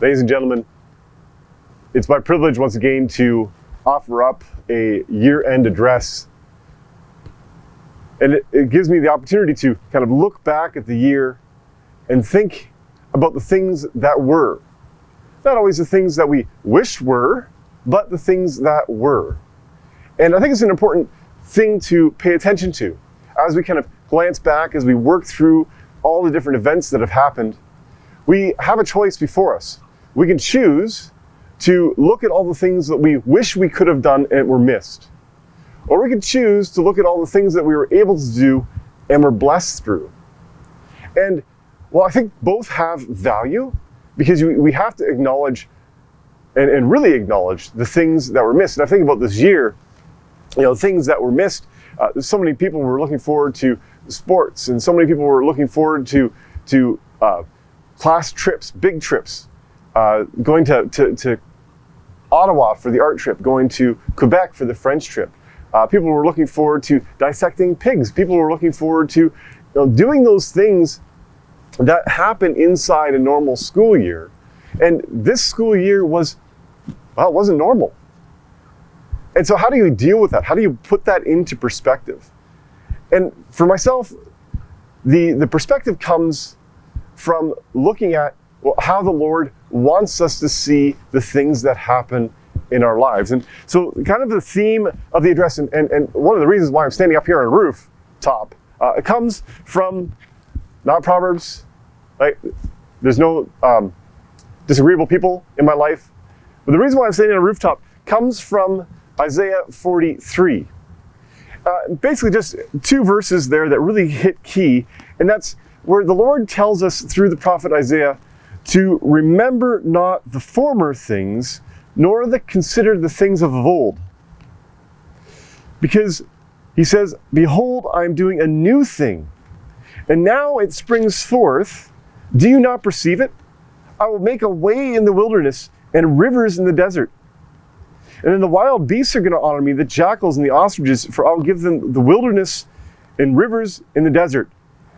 Ladies and gentlemen, it's my privilege once again to offer up a year-end address. And it gives me the opportunity to kind of look back at the year and think about the things that were. Not always the things that we wished were, but the things that were. And I think it's an important thing to pay attention to as we kind of glance back, as we work through all the different events that have happened. We have a choice before us. We can choose to look at all the things that we wish we could have done and were missed. Or we can choose to look at all the things that we were able to do and were blessed through. And well, I think both have value because we have to acknowledge and really acknowledge the things that were missed. And I think about this year, things that were missed. So many people were looking forward to sports, and so many people were looking forward to class trips, big trips, going to Ottawa for the art trip, going to Quebec for the French trip. People were looking forward to dissecting pigs. People were looking forward to doing those things that happen inside a normal school year. And this school year wasn't normal. And so how do you deal with that? How do you put that into perspective? And for myself, the perspective comes from looking at how the Lord wants us to see the things that happen in our lives. And so kind of the theme of the address, and one of the reasons why I'm standing up here on a rooftop, it comes from not Proverbs, right? There's no disagreeable people in my life. But the reason why I'm standing on a rooftop comes from Isaiah 43. Basically just two verses there that really hit key, and that's where the Lord tells us through the prophet Isaiah to remember not the former things, nor consider the things of old. Because he says, behold, I am doing a new thing, and now it springs forth. Do you not perceive it? I will make a way in the wilderness and rivers in the desert. And then the wild beasts are going to honor me, the jackals and the ostriches, for I'll give them the wilderness and rivers in the desert.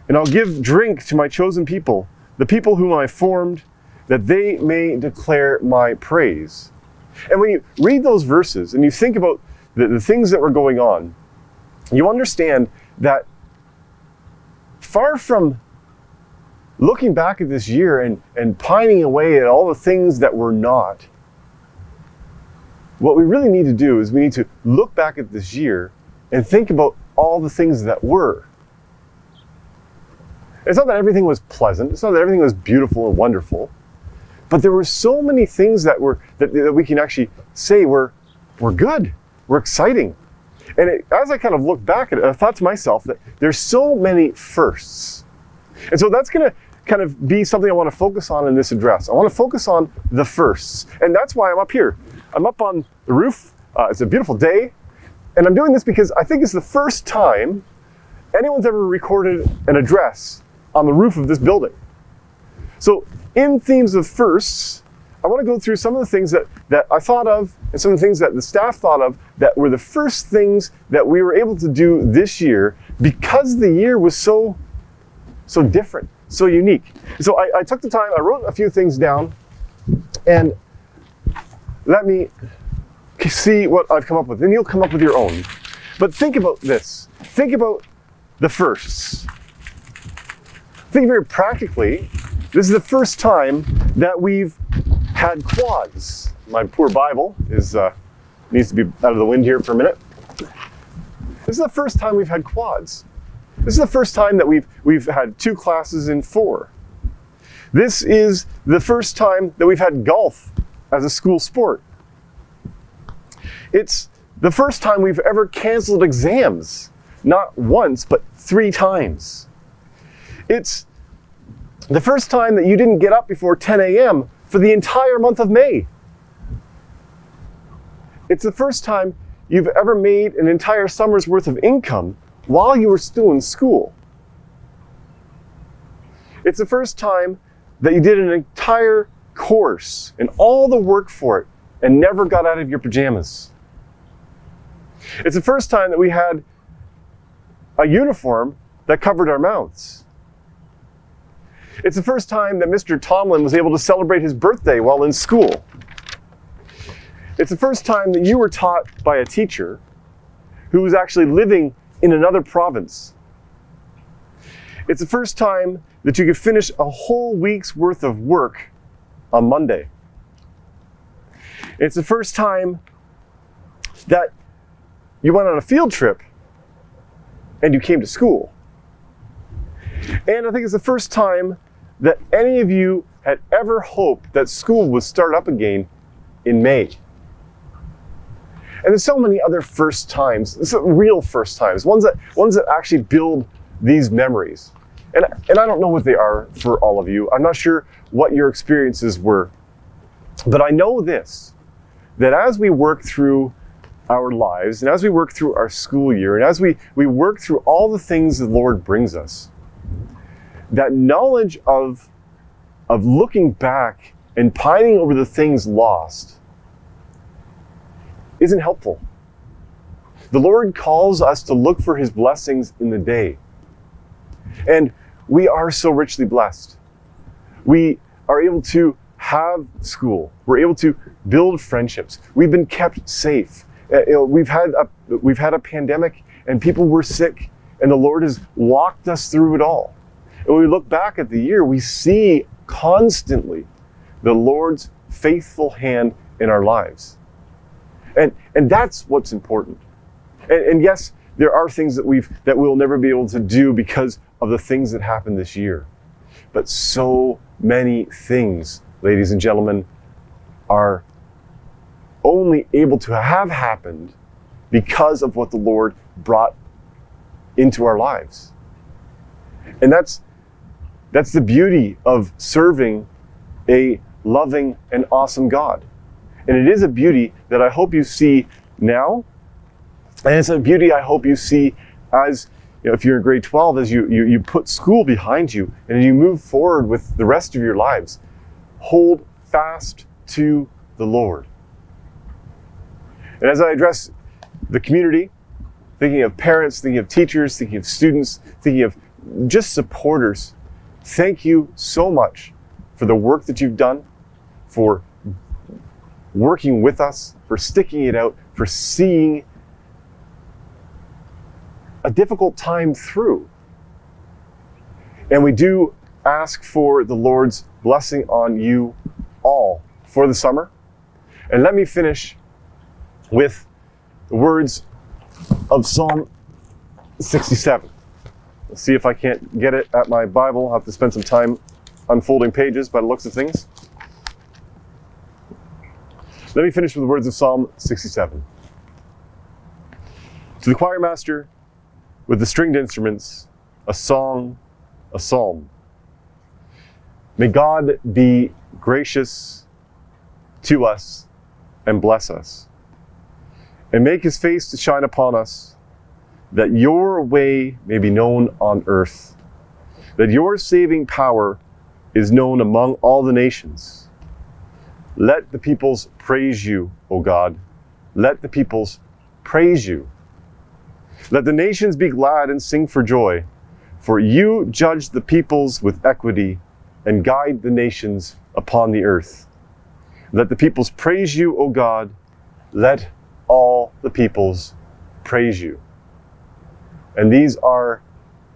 And I'll give drink to my chosen people, the people whom I formed, that they may declare my praise. And when you read those verses and you think about the things that were going on, you understand that far from looking back at this year and pining away at all the things that were not, what we really need to do is we need to look back at this year and think about all the things that were. It's not that everything was pleasant. It's not that everything was beautiful and wonderful. But there were so many things that we can actually say were good, were exciting. And as I kind of look back at it, I thought to myself that there's so many firsts. And so that's going to kind of be something I want to focus on in this address. I want to focus on the firsts. And that's why I'm up here. I'm up on the roof. It's a beautiful day. And I'm doing this because I think it's the first time anyone's ever recorded an address on the roof of this building. So in themes of firsts, I want to go through some of the things that I thought of and some of the things that the staff thought of that were the first things that we were able to do this year because the year was so different, so unique. So I took the time, I wrote a few things down, and let me see what I've come up with. And you'll come up with your own. But think about this. Think about the firsts. Think very practically. This is the first time that we've had quads. My poor Bible needs to be out of the wind here for a minute. This is the first time we've had quads. This is the first time that we've had 2 classes in 4. This is the first time that we've had golf as a school sport. It's the first time we've ever canceled exams, not once, but 3 times. It's the first time that you didn't get up before 10 a.m. for the entire month of May. It's the first time you've ever made an entire summer's worth of income while you were still in school. It's the first time that you did an entire course and all the work for it and never got out of your pajamas. It's the first time that we had a uniform that covered our mouths. It's the first time that Mr. Tomlin was able to celebrate his birthday while in school. It's the first time that you were taught by a teacher who was actually living in another province. It's the first time that you could finish a whole week's worth of work on Monday. It's the first time that you went on a field trip and you came to school. And I think it's the first time that any of you had ever hoped that school would start up again in May. And there's so many other first times, real first times, ones that actually build these memories. And I don't know what they are for all of you. I'm not sure what your experiences were. But I know this, that as we work through our lives, and as we work through our school year, and as we work through all the things the Lord brings us, that knowledge of looking back and pining over the things lost isn't helpful. The Lord calls us to look for his blessings in the day. And we are so richly blessed. We are able to have school. We're able to build friendships. We've been kept safe. We've had a pandemic and people were sick, and the Lord has walked us through it all. And when we look back at the year, we see constantly the Lord's faithful hand in our lives. And that's what's important. And yes, there are things that we'll never be able to do because of the things that happened this year. But so many things, ladies and gentlemen, are only able to have happened because of what the Lord brought into our lives. And that's the beauty of serving a loving and awesome God. And it is a beauty that I hope you see now. And it's a beauty I hope you see as, if you're in grade 12, as you put school behind you and you move forward with the rest of your lives. Hold fast to the Lord. And as I address the community, thinking of parents, thinking of teachers, thinking of students, thinking of just supporters, thank you so much for the work that you've done, for working with us, for sticking it out, for seeing a difficult time through. And we do ask for the Lord's blessing on you all for the summer. And let me finish with the words of Psalm 67. Let's see if I can't get it at my Bible. I'll have to spend some time unfolding pages by the looks of things. Let me finish with the words of Psalm 67. To the choir master, with the stringed instruments, a song, a psalm. May God be gracious to us and bless us, and make his face to shine upon us, that your way may be known on earth, that your saving power is known among all the nations. Let the peoples praise you, O God. Let the peoples praise you. Let the nations be glad and sing for joy, for you judge the peoples with equity and guide the nations upon the earth. Let the peoples praise you, O God. Let all the peoples praise you. And these are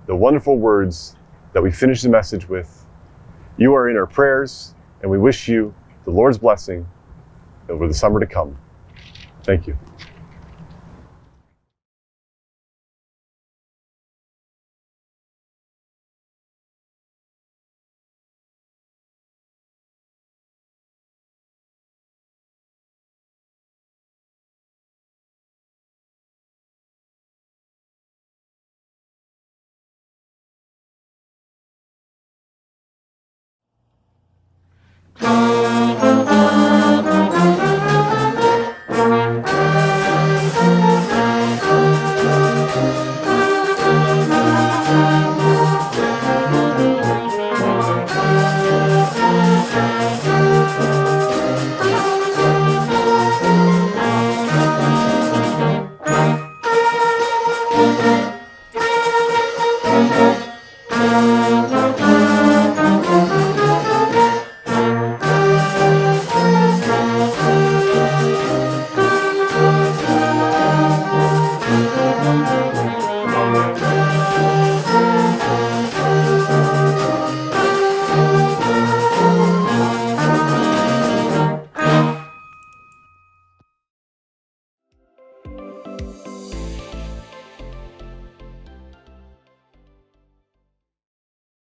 the wonderful words that we finish the message with. You are in our prayers, and we wish you the Lord's blessing over the summer to come. Thank you.